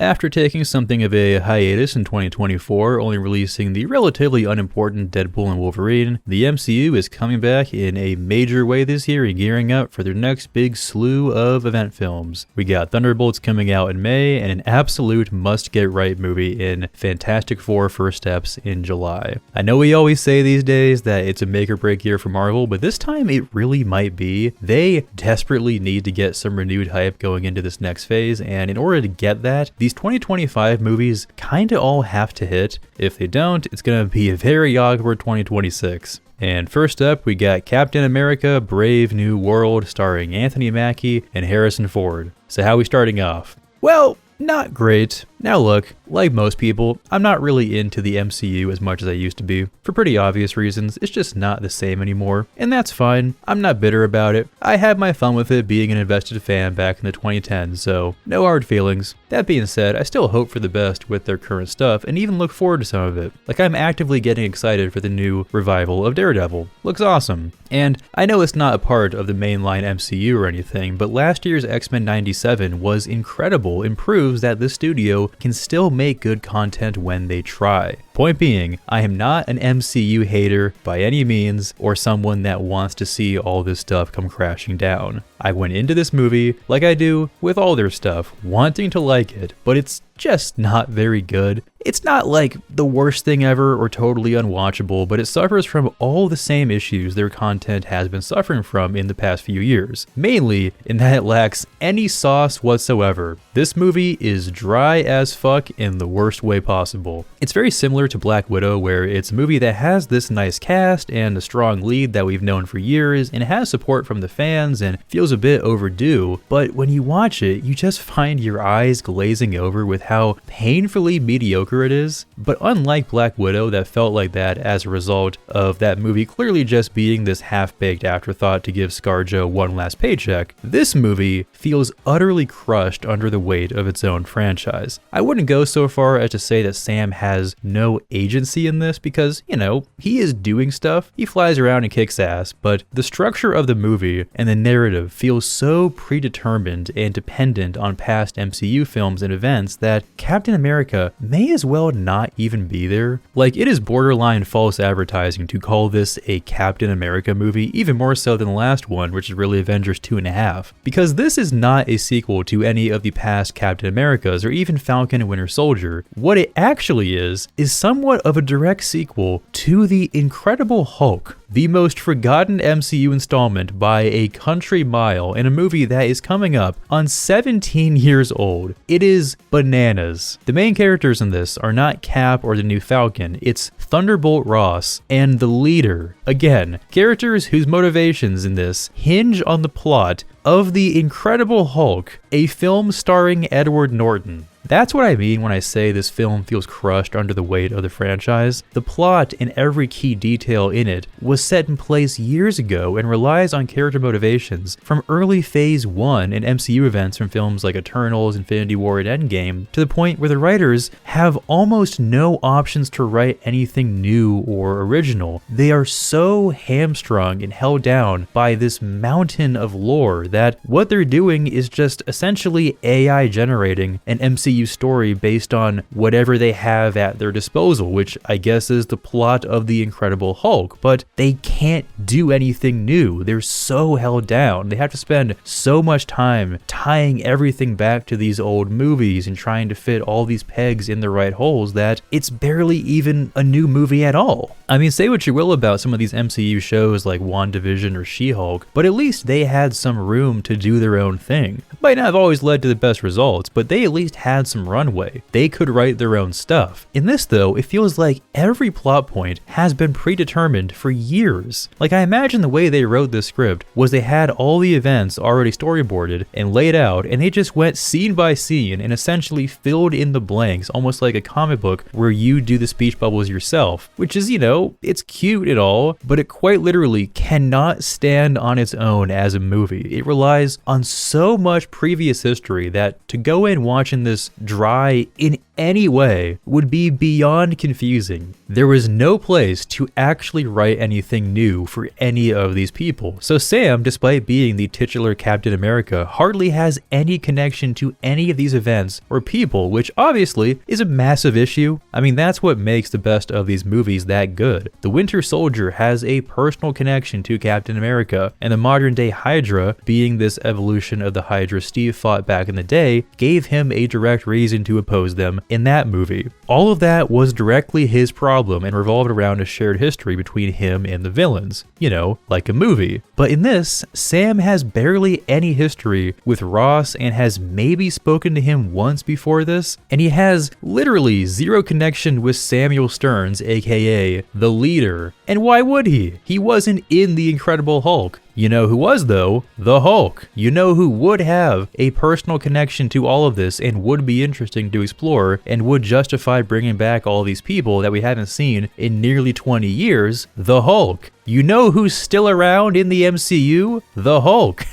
After taking something of a hiatus in 2024, only releasing the relatively unimportant Deadpool and Wolverine, the MCU is coming back in a major way this year and gearing up for their next big slew of event films. We got Thunderbolts coming out in May and an absolute must-get-right movie in Fantastic Four First Steps in July. I know we always say these days that it's a make-or-break year for Marvel, but this time it really might be. They desperately need to get some renewed hype going into this next phase, and in order to get that, these 2025 movies kinda all have to hit. If they don't, it's gonna be a very awkward 2026. And first up, we got Captain America: Brave New World, starring Anthony Mackie and Harrison Ford. So how are we starting off? Well, not great. Now look, like most people, I'm not really into the MCU as much as I used to be. For pretty obvious reasons, it's just not the same anymore. And that's fine. I'm not bitter about it. I had my fun with it being an invested fan back in the 2010s, so no hard feelings. That being said, I still hope for the best with their current stuff and even look forward to some of it. Like, I'm actively getting excited for the new revival of Daredevil. Looks awesome. And I know it's not a part of the mainline MCU or anything, but last year's X-Men 97 was incredible and proves that this studio can still make good content when they try. Point being, I am not an MCU hater by any means, or someone that wants to see all this stuff come crashing down. I went into this movie, like I do with all their stuff, wanting to like it, but it's just not very good. It's not like the worst thing ever or totally unwatchable, but it suffers from all the same issues their content has been suffering from in the past few years. Mainly in that it lacks any sauce whatsoever. This movie is dry as fuck in the worst way possible. It's very similar to Black Widow, where it's a movie that has this nice cast and a strong lead that we've known for years and has support from the fans and feels a bit overdue, but when you watch it, you just find your eyes glazing over with how painfully mediocre it is. But unlike Black Widow that felt like that as a result of that movie clearly just being this half-baked afterthought to give ScarJo one last paycheck, this movie feels utterly crushed under the weight of its own franchise. I wouldn't go so far as to say that Sam has no agency in this because, you know, he is doing stuff, he flies around and kicks ass, but the structure of the movie and the narrative feels so predetermined and dependent on past MCU films and events that Captain America may as well not even be there. Like, it is borderline false advertising to call this a Captain America movie, even more so than the last one, which is really Avengers 2.5, because this is not a sequel to any of the past Captain Americas or even Falcon and Winter Soldier. What it actually is somewhat of a direct sequel to the Incredible Hulk, the most forgotten MCU installment by a country mile in a movie that is coming up on 17 years old. It is bananas. The main characters in this are not Cap or the new Falcon, it's Thunderbolt Ross and the leader. Again, characters whose motivations in this hinge on the plot of The Incredible Hulk, a film starring Edward Norton. That's what I mean when I say this film feels crushed under the weight of the franchise. The plot and every key detail in it was set in place years ago and relies on character motivations from early phase 1 in MCU events from films like Eternals, Infinity War, and Endgame, to the point where the writers have almost no options to write anything new or original. They are so hamstrung and held down by this mountain of lore that what they're doing is just essentially AI generating an MCU story based on whatever they have at their disposal, which I guess is the plot of The Incredible Hulk, but they can't do anything new. They're so held down. They have to spend so much time tying everything back to these old movies and trying to fit all these pegs in the right holes that it's barely even a new movie at all. I mean, say what you will about some of these MCU shows like WandaVision or She-Hulk, but at least they had some room to do their own thing. Might not have always led to the best results, but they at least had some runway. They could write their own stuff. In this though, it feels like every plot point has been predetermined for years. Like, I imagine the way they wrote this script was they had all the events already storyboarded and laid out, and they just went scene by scene and essentially filled in the blanks, almost like a comic book where you do the speech bubbles yourself, which is, you know, it's cute and all, but it quite literally cannot stand on its own as a movie. It relies on so much previous history that to go in watching this this dry in any way would be beyond confusing. There was no place to actually write anything new for any of these people. So Sam, despite being the titular Captain America, hardly has any connection to any of these events or people, which obviously is a massive issue. I mean, that's what makes the best of these movies that good. The Winter Soldier has a personal connection to Captain America, and the modern day Hydra, being this evolution of the Hydra Steve fought back in the day, gave him a direct reason to oppose them in that movie. All of that was directly his problem and revolved around a shared history between him and the villains. You know, like a movie. But in this, Sam has barely any history with Ross and has maybe spoken to him once before this, and he has literally zero connection with Samuel Stearns, aka the leader. And why would he? He wasn't in The Incredible Hulk. You know who was though? The Hulk. You know who would have a personal connection to all of this and would be interesting to explore and would justify bringing back all these people that we haven't seen in nearly 20 years? The Hulk. You know who's still around in the MCU? The Hulk.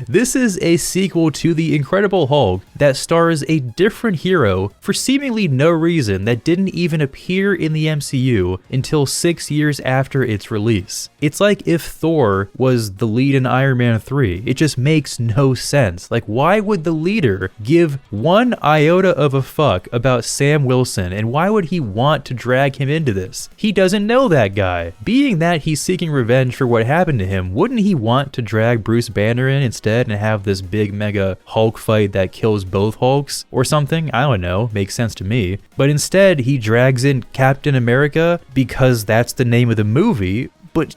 This is a sequel to The Incredible Hulk that stars a different hero for seemingly no reason that didn't even appear in the MCU until 6 years after its release. It's like if Thor was the lead in Iron Man 3. It just makes no sense. Like, why would the leader give one iota of a fuck about Sam Wilson, and why would he want to drag him into this? He doesn't know that guy. Being that he's seeking revenge for what happened to him, wouldn't he want to drag Bruce Banner in instead and have this big mega Hulk fight that kills both Hulks or something? I don't know, makes sense to me. But instead he drags in Captain America because that's the name of the movie. But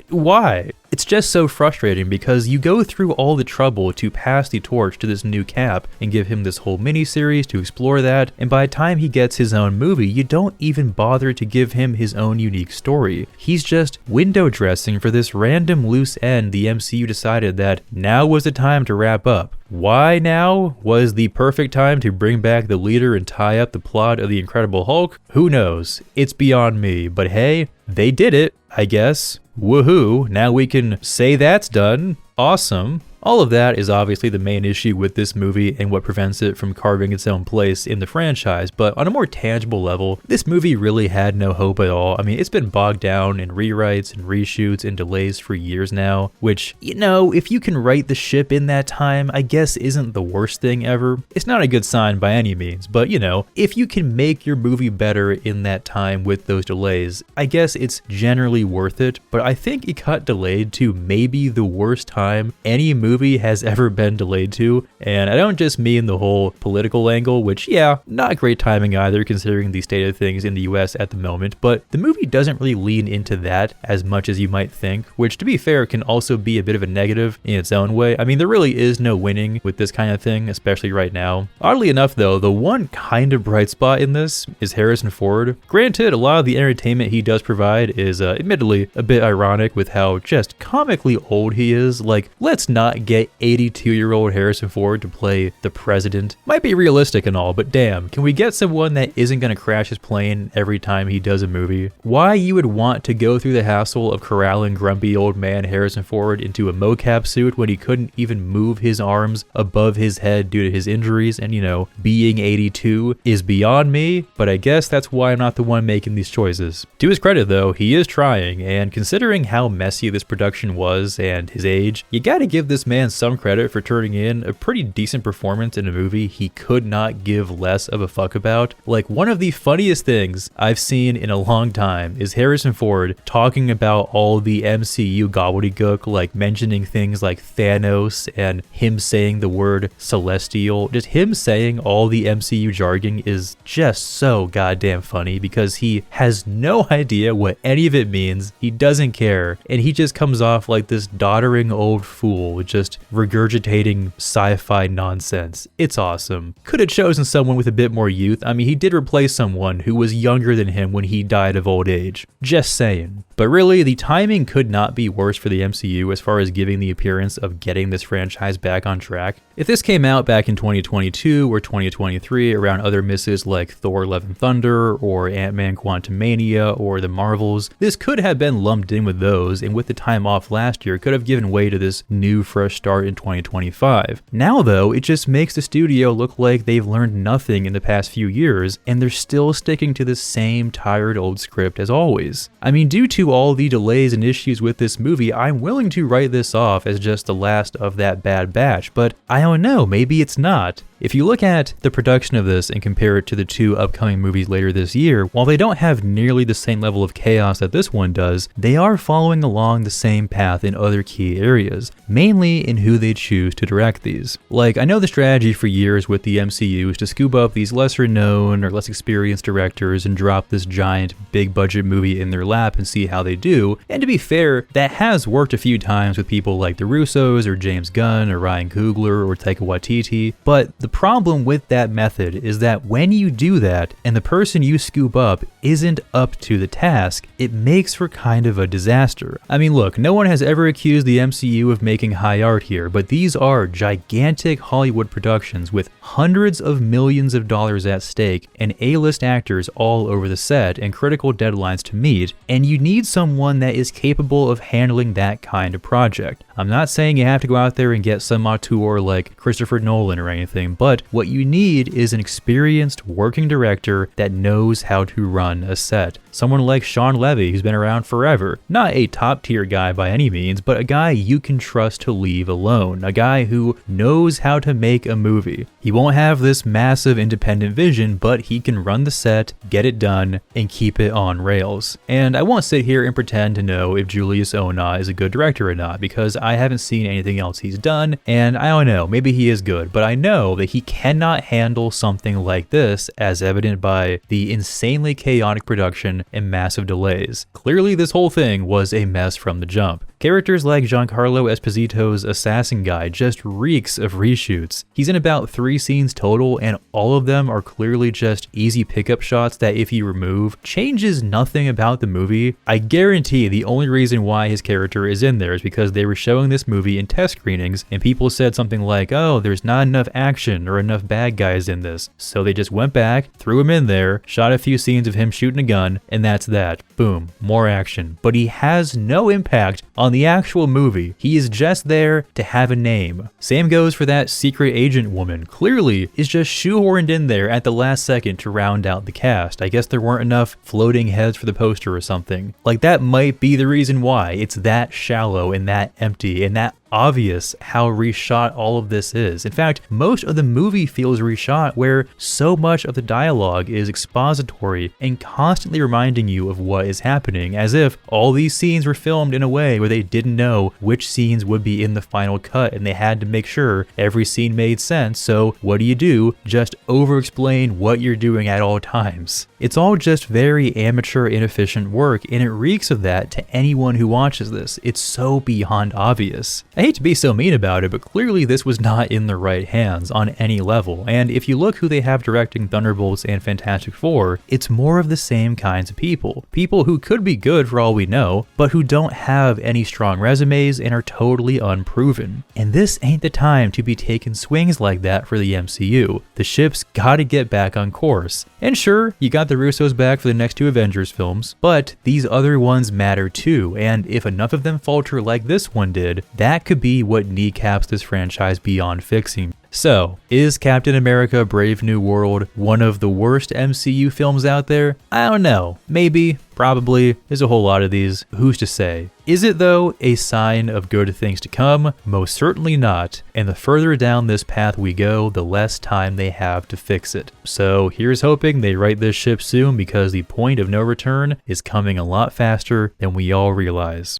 why? It's just so frustrating because you go through all the trouble to pass the torch to this new Cap and give him this whole mini-series to explore that, and by the time he gets his own movie, you don't even bother to give him his own unique story. He's just window dressing for this random loose end the MCU decided that now was the time to wrap up. Why now was the perfect time to bring back the leader and tie up the plot of The Incredible Hulk? Who knows? It's beyond me, but hey, they did it, I guess. Woohoo, now we can say that's done. Awesome. All of that is obviously the main issue with this movie and what prevents it from carving its own place in the franchise, but on a more tangible level, this movie really had no hope at all. I mean, it's been bogged down in rewrites and reshoots and delays for years now, which, you know, if you can right the ship in that time, I guess isn't the worst thing ever. It's not a good sign by any means, but you know, if you can make your movie better in that time with those delays, I guess it's generally worth it, but I think it got delayed to maybe the worst time any movie has ever been delayed to, and I don't just mean the whole political angle, which yeah, not great timing either considering the state of things in the US at the moment, but the movie doesn't really lean into that as much as you might think, which to be fair can also be a bit of a negative in its own way. I mean, there really is no winning with this kind of thing, especially right now. Oddly enough though, the one kind of bright spot in this is Harrison Ford. Granted, a lot of the entertainment he does provide is admittedly a bit ironic with how just comically old he is. Like, let's not get 82-year-old Harrison Ford to play the president. Might be realistic and all, but damn, can we get someone that isn't gonna crash his plane every time he does a movie? Why you would want to go through the hassle of corralling grumpy old man Harrison Ford into a mocap suit when he couldn't even move his arms above his head due to his injuries, and you know, being 82 is beyond me, but I guess that's why I'm not the one making these choices. To his credit though, he is trying, and considering how messy this production was and his age, you gotta give this man some credit for turning in a pretty decent performance in a movie he could not give less of a fuck about. Like, one of the funniest things I've seen in a long time is Harrison Ford talking about all the MCU gobbledygook, like mentioning things like Thanos and him saying the word celestial. Just him saying all the MCU jargon is just so goddamn funny because he has no idea what any of it means. He doesn't care, and he just comes off like this doddering old fool just regurgitating sci-fi nonsense. It's awesome. Could have chosen someone with a bit more youth. I mean, he did replace someone who was younger than him when he died of old age. Just saying. But really, the timing could not be worse for the MCU as far as giving the appearance of getting this franchise back on track. If this came out back in 2022 or 2023 around other misses like Thor: Love and Thunder or Ant-Man Quantumania or the Marvels, this could have been lumped in with those, and with the time off last year could have given way to this new fresh fresh start in 2025. Now though, it just makes the studio look like they've learned nothing in the past few years, and they're still sticking to the same tired old script as always. I mean, due to all the delays and issues with this movie, I'm willing to write this off as just the last of that bad batch, but I don't know, maybe it's not. If you look at the production of this and compare it to the two upcoming movies later this year, while they don't have nearly the same level of chaos that this one does, they are following along the same path in other key areas, mainly in who they choose to direct these. Like, I know the strategy for years with the MCU is to scoop up these lesser known or less experienced directors and drop this giant big budget movie in their lap and see how they do, and to be fair, that has worked a few times with people like the Russos or James Gunn or Ryan Coogler or Taika Waititi, but the problem with that method is that when you do that and the person you scoop up isn't up to the task, it makes for kind of a disaster. I mean, look, no one has ever accused the MCU of making high art here, but these are gigantic Hollywood productions with hundreds of millions of dollars at stake and A-list actors all over the set and critical deadlines to meet, and you need someone that is capable of handling that kind of project. I'm not saying you have to go out there and get some auteur like Christopher Nolan or anything, but what you need is an experienced working director that knows how to run a set. Someone like Sean Levy, who's been around forever. Not a top tier guy by any means, but a guy you can trust to leave alone. A guy who knows how to make a movie. He won't have this massive independent vision, but he can run the set, get it done, and keep it on rails. And I won't sit here and pretend to know if Julius Onah is a good director or not, because I haven't seen anything else he's done, and I don't know, maybe he is good, but I know that he cannot handle something like this, as evident by the insanely chaotic production and massive delays. Clearly this whole thing was a mess from the jump. Characters like Giancarlo Esposito's assassin guy just reeks of reshoots. He's in about 3 scenes total, and all of them are clearly just easy pickup shots that if you remove, changes nothing about the movie. I guarantee the only reason why his character is in there is because they were showing this movie in test screenings and people said something like, oh, there's not enough action or enough bad guys in this. So they just went back, threw him in there, shot a few scenes of him shooting a gun, and that's that. Boom, more action. But he has no impact on the actual movie. He is just there to have a name. Same goes for that secret agent woman. Clearly is just shoehorned in there at the last second to round out the cast. I guess there weren't enough floating heads for the poster or something. Like, that might be the reason why it's that shallow and that empty and that obvious how reshot all of this is. In fact, most of the movie feels reshot, where so much of the dialogue is expository and constantly reminding you of what is happening, as if all these scenes were filmed in a way where they didn't know which scenes would be in the final cut and they had to make sure every scene made sense. So what do? Just over-explain what you're doing at all times. It's all just very amateur, inefficient work, and it reeks of that to anyone who watches this. It's so beyond obvious. I hate to be so mean about it, but clearly this was not in the right hands on any level, and if you look who they have directing Thunderbolts and Fantastic Four, it's more of the same kinds of people. People who could be good for all we know, but who don't have any strong resumes and are totally unproven. And this ain't the time to be taking swings like that for the MCU. The ship's gotta get back on course. And sure, you got the Russos back for the next 2 Avengers films, but these other ones matter too, and if enough of them falter like this one did, that could be what kneecaps this franchise beyond fixing. So, is Captain America Brave New World one of the worst MCU films out there? I don't know. Maybe. Probably. There's a whole lot of these. Who's to say? Is it, though, a sign of good things to come? Most certainly not. And the further down this path we go, the less time they have to fix it. So, here's hoping they right this ship soon, because the point of no return is coming a lot faster than we all realize.